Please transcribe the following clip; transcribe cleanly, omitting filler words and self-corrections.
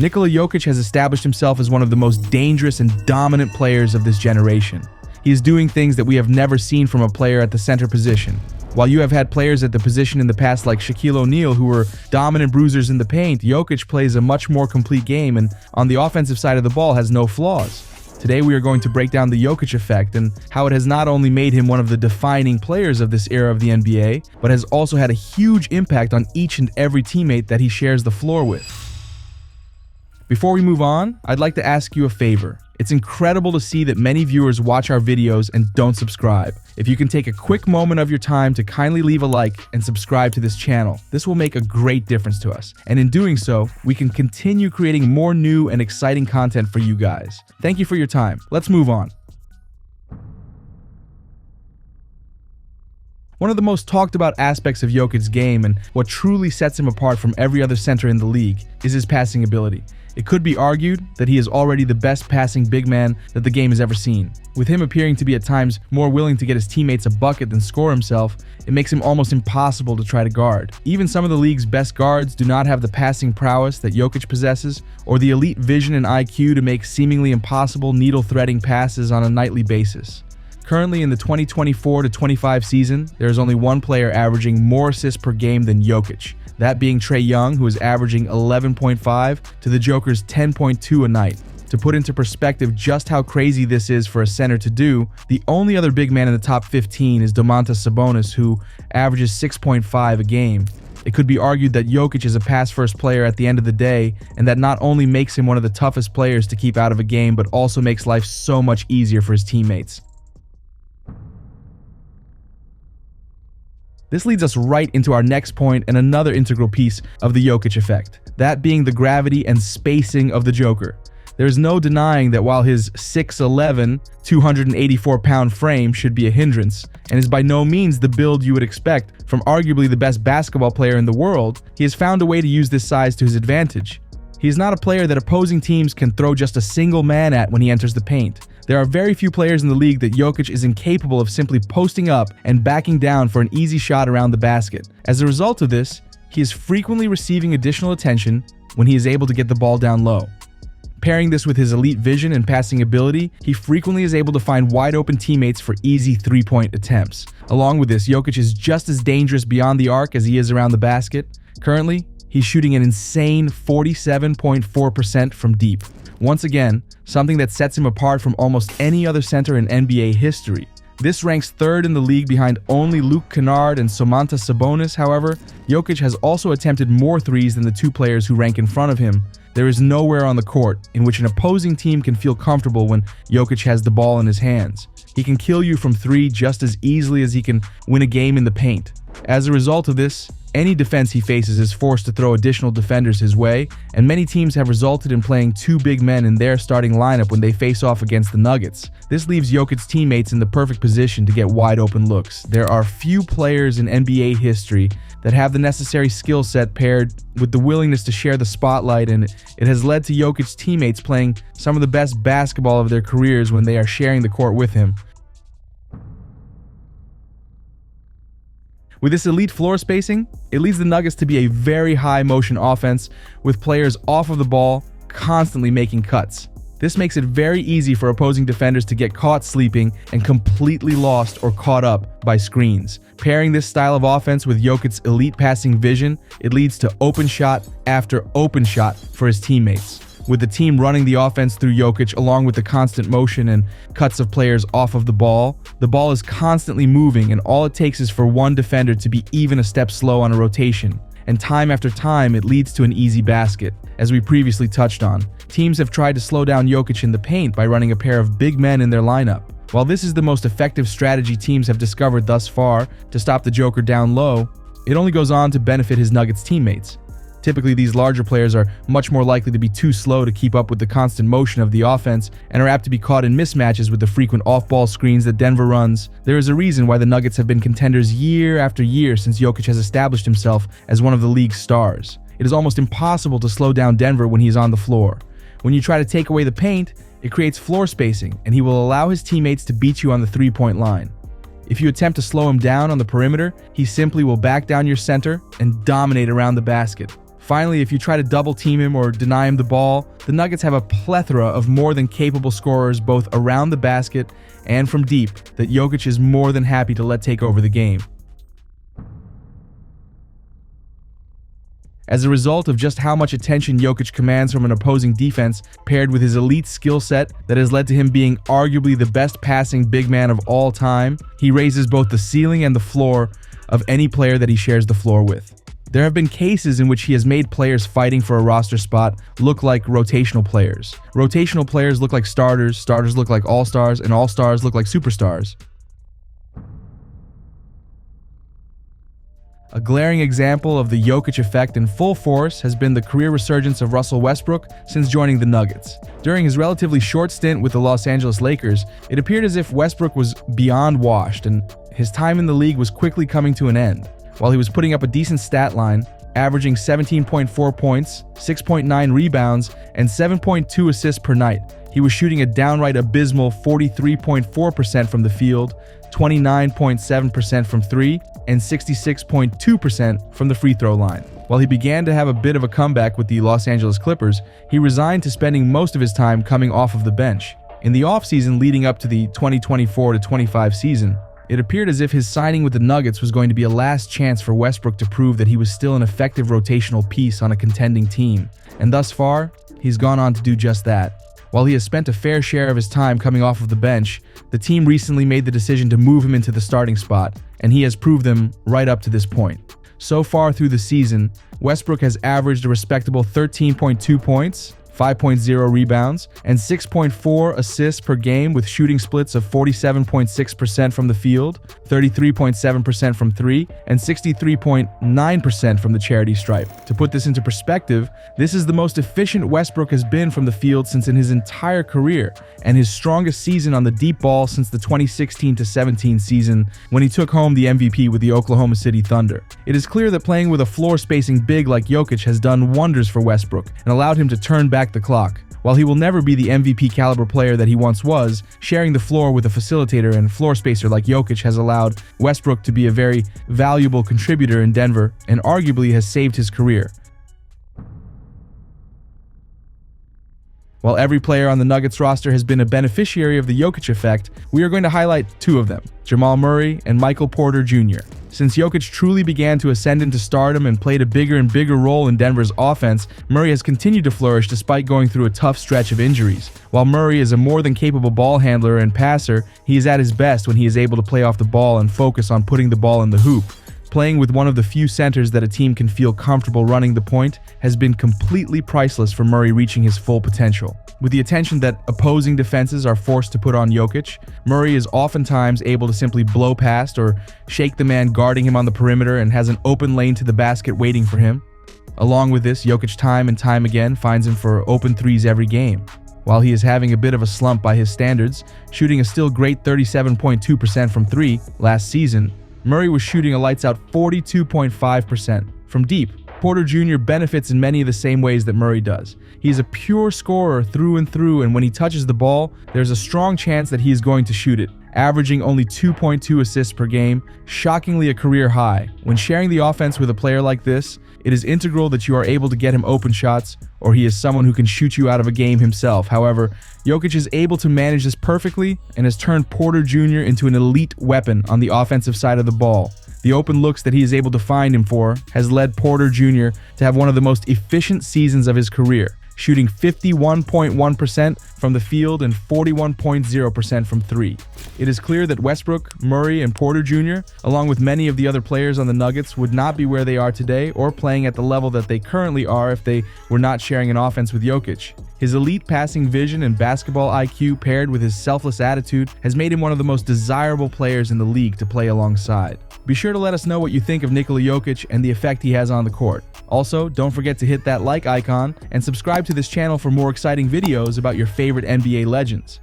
Nikola Jokic has established himself as one of the most dangerous and dominant players of this generation. He is doing things that we have never seen from a player at the center position. While you have had players at the position in the past like Shaquille O'Neal who were dominant bruisers in the paint, Jokic plays a much more complete game and on the offensive side of the ball has no flaws. Today we are going to break down the Jokic effect and how it has not only made him one of the defining players of this era of the NBA, but has also had a huge impact on each and every teammate that he shares the floor with. Before we move on, I'd like to ask you a favor. It's incredible to see that many viewers watch our videos and don't subscribe. If you can take a quick moment of your time to kindly leave a like and subscribe to this channel, this will make a great difference to us. And in doing so, we can continue creating more new and exciting content for you guys. Thank you for your time. Let's move on. One of the most talked about aspects of Jokic's game and what truly sets him apart from every other center in the league is his passing ability. It could be argued that he is already the best passing big man that the game has ever seen. With him appearing to be at times more willing to get his teammates a bucket than score himself, it makes him almost impossible to try to guard. Even some of the league's best guards do not have the passing prowess that Jokic possesses, or the elite vision and IQ to make seemingly impossible needle-threading passes on a nightly basis. Currently in the 2024-25 season, there is only one player averaging more assists per game than Jokic, that being Trae Young, who is averaging 11.5 to the Joker's 10.2 a night. To put into perspective just how crazy this is for a center to do, the only other big man in the top 15 is Domantas Sabonis, who averages 6.5 a game. It could be argued that Jokic is a pass-first player at the end of the day, and that not only makes him one of the toughest players to keep out of a game, but also makes life so much easier for his teammates. This leads us right into our next point and another integral piece of the Jokic effect, that being the gravity and spacing of the Joker. There is no denying that while his 6'11", 284-pound frame should be a hindrance, and is by no means the build you would expect from arguably the best basketball player in the world, he has found a way to use this size to his advantage. He is not a player that opposing teams can throw just a single man at when he enters the paint. There are very few players in the league that Jokic is incapable of simply posting up and backing down for an easy shot around the basket. As a result of this, he is frequently receiving additional attention when he is able to get the ball down low. Pairing this with his elite vision and passing ability, he frequently is able to find wide open teammates for easy three-point attempts. Along with this, Jokic is just as dangerous beyond the arc as he is around the basket. Currently, he's shooting an insane 47.4% from deep. Once again, something that sets him apart from almost any other center in NBA history. This ranks third in the league behind only Luke Kennard and Domantas Sabonis. However, Jokic has also attempted more threes than the two players who rank in front of him. There is nowhere on the court in which an opposing team can feel comfortable when Jokic has the ball in his hands. He can kill you from three just as easily as he can win a game in the paint. As a result of this, any defense he faces is forced to throw additional defenders his way, and many teams have resulted in playing two big men in their starting lineup when they face off against the Nuggets. This leaves Jokic's teammates in the perfect position to get wide open looks. There are few players in NBA history that have the necessary skill set paired with the willingness to share the spotlight, and it has led to Jokic's teammates playing some of the best basketball of their careers when they are sharing the court with him. With this elite floor spacing, it leads the Nuggets to be a very high motion offense with players off of the ball constantly making cuts. This makes it very easy for opposing defenders to get caught sleeping and completely lost or caught up by screens. Pairing this style of offense with Jokic's elite passing vision, it leads to open shot after open shot for his teammates. With the team running the offense through Jokic along with the constant motion and cuts of players off of the ball is constantly moving, and all it takes is for one defender to be even a step slow on a rotation. And time after time, it leads to an easy basket. As we previously touched on, teams have tried to slow down Jokic in the paint by running a pair of big men in their lineup. While this is the most effective strategy teams have discovered thus far to stop the Joker down low, it only goes on to benefit his Nuggets teammates. Typically, these larger players are much more likely to be too slow to keep up with the constant motion of the offense and are apt to be caught in mismatches with the frequent off-ball screens that Denver runs. There is a reason why the Nuggets have been contenders year after year since Jokic has established himself as one of the league's stars. It is almost impossible to slow down Denver when he is on the floor. When you try to take away the paint, it creates floor spacing, and he will allow his teammates to beat you on the three-point line. If you attempt to slow him down on the perimeter, he simply will back down your center and dominate around the basket. Finally, if you try to double team him or deny him the ball, the Nuggets have a plethora of more than capable scorers both around the basket and from deep that Jokic is more than happy to let take over the game. As a result of just how much attention Jokic commands from an opposing defense, paired with his elite skill set that has led to him being arguably the best passing big man of all time, he raises both the ceiling and the floor of any player that he shares the floor with. There have been cases in which he has made players fighting for a roster spot look like rotational players. Rotational players look like starters, starters look like all-stars, and all-stars look like superstars. A glaring example of the Jokic effect in full force has been the career resurgence of Russell Westbrook since joining the Nuggets. During his relatively short stint with the Los Angeles Lakers, it appeared as if Westbrook was beyond washed and his time in the league was quickly coming to an end. While he was putting up a decent stat line, averaging 17.4 points, 6.9 rebounds, and 7.2 assists per night, he was shooting a downright abysmal 43.4% from the field, 29.7% from three, and 66.2% from the free throw line. While he began to have a bit of a comeback with the Los Angeles Clippers, he resigned to spending most of his time coming off of the bench. In the offseason leading up to the 2024-25 season, it appeared as if his signing with the Nuggets was going to be a last chance for Westbrook to prove that he was still an effective rotational piece on a contending team, and thus far, he's gone on to do just that. While he has spent a fair share of his time coming off of the bench, the team recently made the decision to move him into the starting spot, and he has proved them right up to this point. So far through the season, Westbrook has averaged a respectable 13.2 points, 5.0 rebounds, and 6.4 assists per game with shooting splits of 47.6% from the field, 33.7% from three, and 63.9% from the charity stripe. To put this into perspective, this is the most efficient Westbrook has been from the field since in his entire career, and his strongest season on the deep ball since the 2016-17 season when he took home the MVP with the Oklahoma City Thunder. It is clear that playing with a floor-spacing big like Jokic has done wonders for Westbrook and allowed him to turn back the clock. While he will never be the MVP caliber player that he once was, sharing the floor with a facilitator and floor spacer like Jokic has allowed Westbrook to be a very valuable contributor in Denver and arguably has saved his career. While every player on the Nuggets roster has been a beneficiary of the Jokic effect, we are going to highlight two of them, Jamal Murray and Michael Porter Jr. Since Jokic truly began to ascend into stardom and played a bigger and bigger role in Denver's offense, Murray has continued to flourish despite going through a tough stretch of injuries. While Murray is a more than capable ball handler and passer, he is at his best when he is able to play off the ball and focus on putting the ball in the hoop. Playing with one of the few centers that a team can feel comfortable running the point has been completely priceless for Murray reaching his full potential. With the attention that opposing defenses are forced to put on Jokic, Murray is oftentimes able to simply blow past or shake the man guarding him on the perimeter and has an open lane to the basket waiting for him. Along with this, Jokic time and time again finds him for open threes every game. While he is having a bit of a slump by his standards, shooting a still great 37.2% from three last season, Murray was shooting a lights-out 42.5% from deep. Porter Jr. benefits in many of the same ways that Murray does. He is a pure scorer through and through, and when he touches the ball, there's a strong chance that he is going to shoot it, averaging only 2.2 assists per game, shockingly a career high. When sharing the offense with a player like this, it is integral that you are able to get him open shots, or he is someone who can shoot you out of a game himself. However, Jokic is able to manage this perfectly and has turned Porter Jr. into an elite weapon on the offensive side of the ball. The open looks that he is able to find him for has led Porter Jr. to have one of the most efficient seasons of his career, shooting 51.1% from the field and 41.0% from three. It is clear that Westbrook, Murray, and Porter Jr., along with many of the other players on the Nuggets, would not be where they are today or playing at the level that they currently are if they were not sharing an offense with Jokic. His elite passing vision and basketball IQ paired with his selfless attitude has made him one of the most desirable players in the league to play alongside. Be sure to let us know what you think of Nikola Jokic and the effect he has on the court. Also, don't forget to hit that like icon and subscribe to this channel for more exciting videos about your favorite NBA legends.